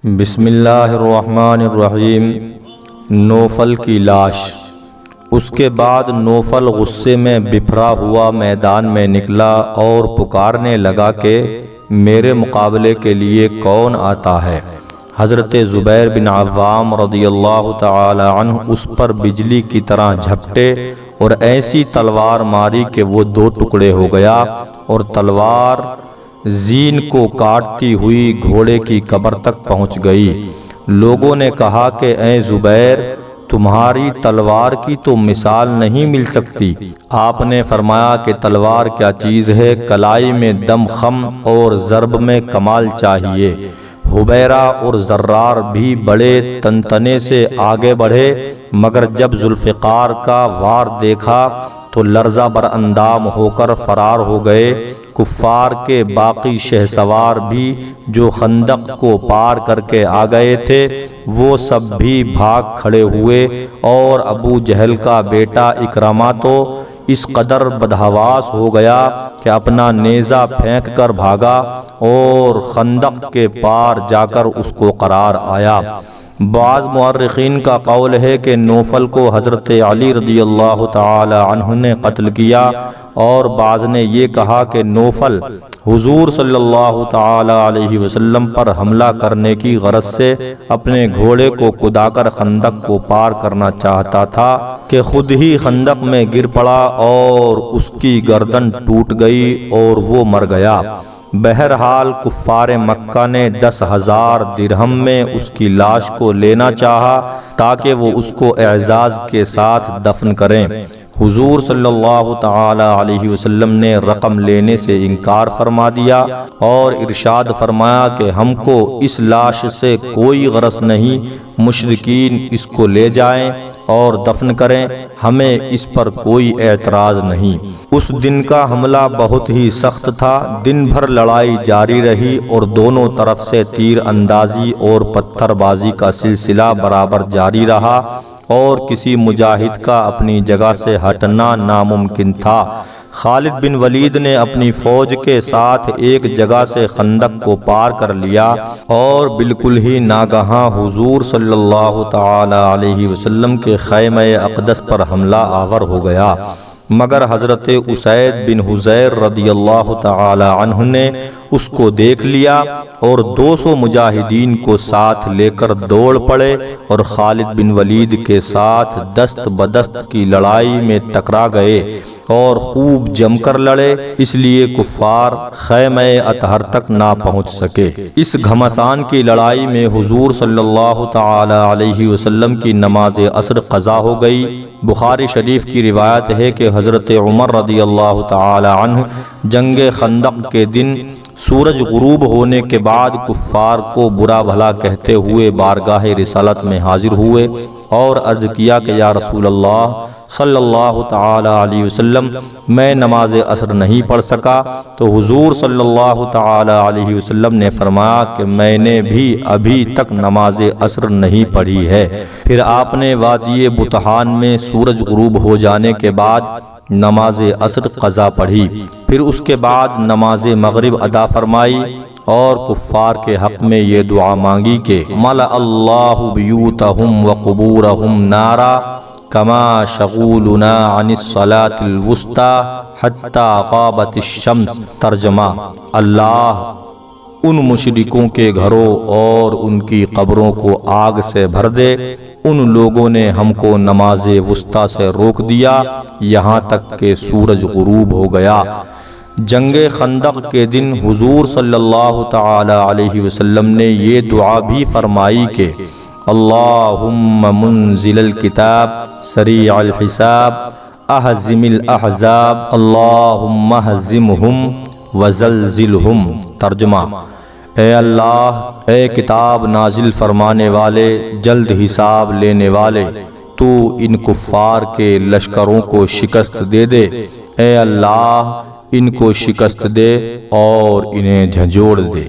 بسم اللہ الرحمن الرحیم۔ نوفل کی لاش۔ اس کے بعد نوفل غصے میں بپھرا ہوا میدان میں نکلا اور پکارنے لگا کہ میرے مقابلے کے لیے کون آتا ہے؟ حضرت زبیر بن عوام رضی اللہ تعالی عنہ اس پر بجلی کی طرح جھپٹے اور ایسی تلوار ماری کہ وہ دو ٹکڑے ہو گیا اور تلوار زین کو کاٹتی ہوئی گھوڑے کی قبر تک پہنچ گئی۔ لوگوں نے کہا کہ اے زبیر، تمہاری تلوار کی تو مثال نہیں مل سکتی۔ آپ نے فرمایا کہ تلوار کیا چیز ہے، کلائی میں دم خم اور ضرب میں کمال چاہیے۔ حبیرہ اور زرار بھی بڑے تنتنے سے آگے بڑھے، مگر جب ذوالفقار کا وار دیکھا تو لرزہ بر اندام ہو کر فرار ہو گئے۔ کفار کے باقی شہسوار بھی جو خندق کو پار کر کے آ گئے تھے وہ سب بھی بھاگ کھڑے ہوئے، اور ابو جہل کا بیٹا اکرمہ تو اس قدر بدحواس ہو گیا کہ اپنا نیزہ پھینک کر بھاگا اور خندق کے پار جا کر اس کو قرار آیا۔ بعض مورخین کا قول ہے کہ نوفل کو حضرت علی رضی اللہ تعالی عنہ نے قتل کیا، اور بعض نے یہ کہا کہ نوفل حضور صلی اللہ تعالی علیہ وسلم پر حملہ کرنے کی غرض سے اپنے گھوڑے کو کدا کر خندق کو پار کرنا چاہتا تھا کہ خود ہی خندق میں گر پڑا اور اس کی گردن ٹوٹ گئی اور وہ مر گیا۔ بہرحال کفار مکہ نے 10,000 درہم میں اس کی لاش کو لینا چاہا تاکہ وہ اس کو اعزاز کے ساتھ دفن کریں۔ حضور صلی اللہ تعالی علیہ وسلم نے رقم لینے سے انکار فرما دیا اور ارشاد فرمایا کہ ہم کو اس لاش سے کوئی غرض نہیں، مشرکین اس کو لے جائیں اور دفن کریں، ہمیں اس پر کوئی اعتراض نہیں۔ اس دن کا حملہ بہت ہی سخت تھا، دن بھر لڑائی جاری رہی اور دونوں طرف سے تیر اندازی اور پتھر بازی کا سلسلہ برابر جاری رہا، اور کسی مجاہد کا اپنی جگہ سے ہٹنا ناممکن تھا۔ خالد بن ولید نے اپنی فوج کے ساتھ ایک جگہ سے خندق کو پار کر لیا اور بالکل ہی ناگہاں حضور صلی اللہ تعالی علیہ وسلم کے خیمہ اقدس پر حملہ آور ہو گیا، مگر حضرت اسید بن حضیر رضی اللہ تعالی عنہ نے اس کو دیکھ لیا اور 200 مجاہدین کو ساتھ لے کر دوڑ پڑے اور خالد بن ولید کے ساتھ دست بدست کی لڑائی میں ٹکرا گئے اور خوب جم کر لڑے، اس لیے کفار خیمہ اطہر تک نہ پہنچ سکے۔ اس گھمسان کی لڑائی میں حضور صلی اللہ تعالی علیہ وسلم کی نماز عصر قضا ہو گئی۔ بخاری شریف کی روایت ہے کہ حضرت عمر رضی اللہ تعالی عنہ جنگ خندق کے دن سورج غروب ہونے کے بعد کفار کو برا بھلا کہتے ہوئے بارگاہ رسالت میں حاضر ہوئے اور عرض کیا کہ یا رسول اللہ صلی اللہ تعالی علیہ وسلم، میں نماز عصر نہیں پڑھ سکا، تو حضور صلی اللہ تعالی علیہ وسلم نے فرمایا کہ میں نے بھی ابھی تک نماز عصر نہیں پڑھی ہے۔ پھر آپ نے وادی بطحان میں سورج غروب ہو جانے کے بعد نماز عصر قضا پڑھی، پھر اس کے بعد نماز مغرب ادا فرمائی اور کفار کے حق میں یہ دعا مانگی کہ ملأ اللہ بیوتہم وقبورہم نارا کما شغولنا عن الصلاة الوسطی حتی غابت الشمس۔ ترجمہ: اللہ ان مشرکوں کے گھروں اور ان کی قبروں کو آگ سے بھر دے، ان لوگوں نے ہم کو نماز وسطی سے روک دیا یہاں تک کہ سورج غروب ہو گیا۔ جنگ خندق کے دن حضور صلی اللہ تعالی علیہ وسلم نے یہ دعا بھی فرمائی کہ اللہم منزل الکتاب سریع الحساب اہزم الاحزاب اللہم اہزمہم وزلزلہم۔ ترجمہ: اے اللہ، اے کتاب نازل فرمانے والے، جلد حساب لینے والے، تو ان کفار کے لشکروں کو شکست دے دے۔ اے اللہ، ان کو شکست دے اور انہیں جھنجھوڑ دے۔